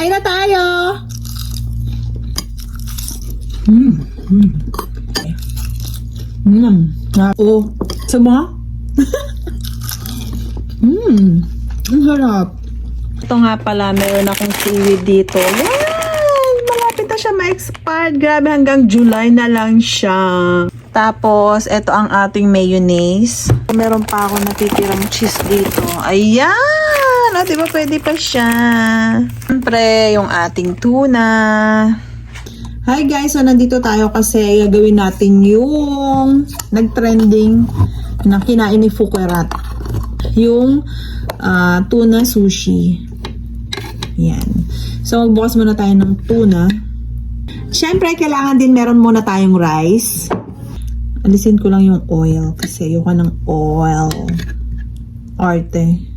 Kain na tayo! Mmm. Mmm. Mmm. Oh. Sama? Mmm. Ang harap. Ito nga pala, meron akong seaweed dito. Yan! Malapit na siya ma-expired. Grabe, hanggang July na lang siya. Tapos, ito ang ating mayonnaise. Meron pa ako natitirang cheese dito. Ayan! O, diba pwede pa siya? Siyempre, yung ating tuna. Hi guys, so nandito tayo kasi gagawin natin yung nag-trending na kinain ni Fukurat. Yung tuna sushi. Yan. So, magbukas muna tayo ng tuna. Siyempre, kailangan din meron muna tayong rice. Alisin ko lang yung oil kasi ayoko ng oil. Arte.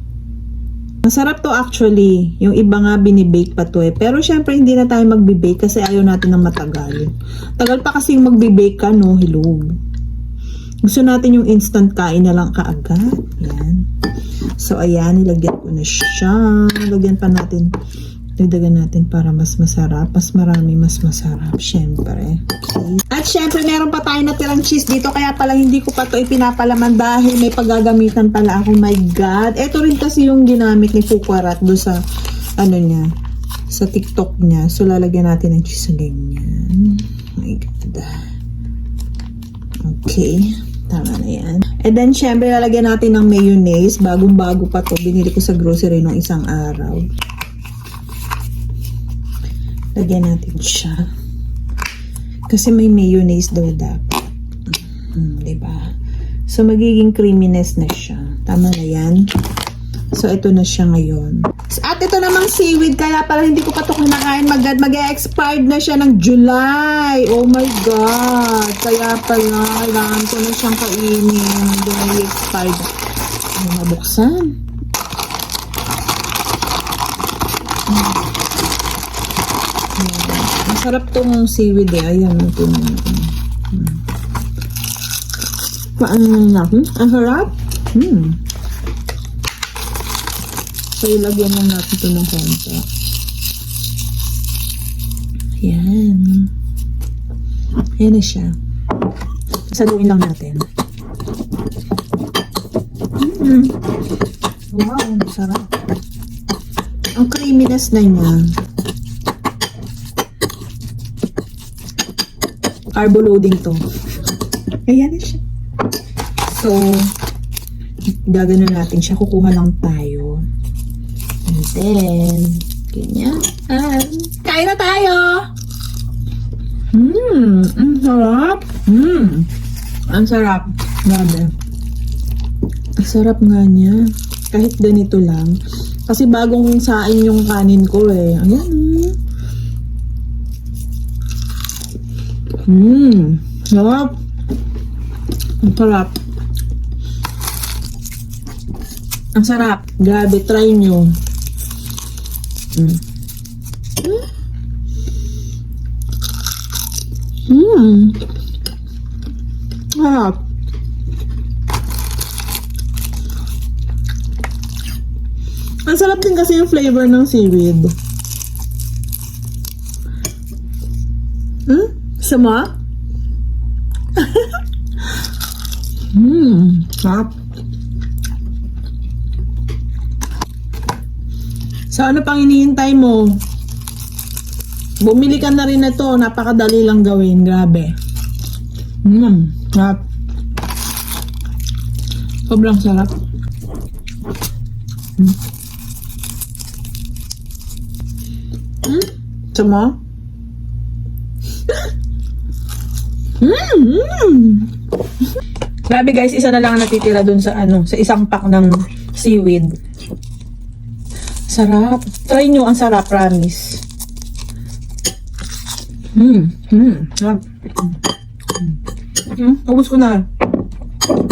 Masarap to actually. Yung iba nga binibake pa to eh. Pero syempre hindi na tayo magbe-bake kasi ayaw natin ng matagal. Tagal pa kasi yung magbe-bake ka, no? Hilog. Gusto natin yung instant kain na lang kaagad. Yan. So ayan, nilagyan ko na siya. Lagyan pa natin. Dagdagan natin para mas masarap. Mas marami, mas masarap. Syempre. Okay. At syempre, meron pa tayo natirang cheese dito. Kaya pala hindi ko pa to ipinapalaman dahil may paggagamitan pala ako. My God. Ito rin kasi yung ginamit ni Fukurat do sa, ano niya, sa TikTok niya. So, lalagyan natin ng cheese sa ganyan. My God. Okay. Tama na yan. And then, syempre, lalagyan natin ng mayonnaise. Bagong-bago pa to. Binili ko sa grocery nung isang araw. Lagyan natin siya. Kasi may mayonnaise daw dapat. Diba? So, magiging creaminess na siya. Tama na yan. So, ito na siya ngayon. At ito namang seaweed. Kaya pala hindi ko pa ito kinakain. Mag-expired na siya ng July. Oh my God. Kaya pala, kailangan ko na siyang kainin. Hindi na expired. Ano mabuksan? Masarap tong seaweed eh. Ayan. Paano natin? Ang harap? So, ilagyan mo natin ito ng konti. Ayan. Ayan na siya. Saluin lang natin. Wow, sarap. Ang creaminess na niya. Carbo loading to. Ayan na siya. So, gagano natin siya. Kukuha lang tayo. And then, ganyan. Kain na tayo! Ang sarap. Ang sarap. Grabe. Ang sarap nga niya. Kahit ganito lang. Kasi bagong sain yung kanin ko eh. Ayan. Sarap. Ang sarap. Ang sarap. Grabe, try nyo. Sarap. Ang sarap din kasi yung flavor ng seaweed. Sama? Sarap. So, ano pang hinihintay mo? Bumili ka na rin na to. Napakadali lang gawin. Grabe. Sarap. Sobrang sarap. Sama? Grabe guys, isa na lang natitira dun sa sa isang pack ng seaweed. Sarap. Try nyo, ang sarap, promise. Sarap. Ubus ko na.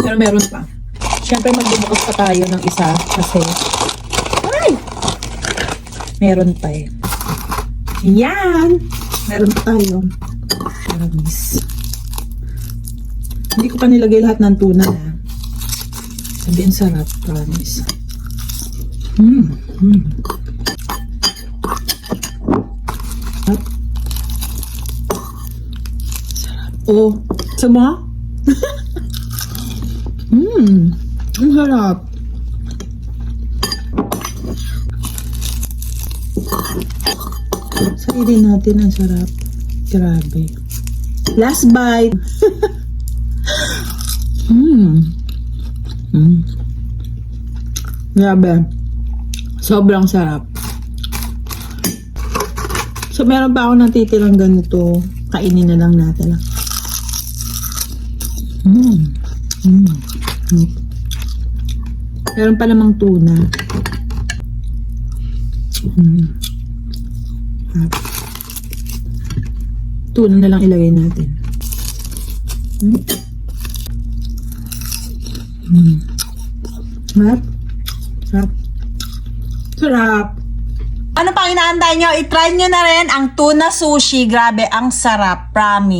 Pero meron pa. Siyempre magbubukas pa tayo ng isa kasi meron pa eh. Yan! Meron pa tayo. Promise. Hindi ko pa nilagay lahat ng tuna na. Sabi, ang sarap. Promise. Oh, sama? Ang harap. Saidin natin, ang sarap. Grabe. Last bite. Grabe. Sobrang sarap. So, meron pa ako natitirang ganito. Kainin na lang natin. Meron pa namang tuna. Tuna na lang ilagay natin. Sarap. Sarap. Sarap. Ano pang inaantay nyo? I-try nyo na rin ang tuna sushi. Grabe, ang sarap. Promise.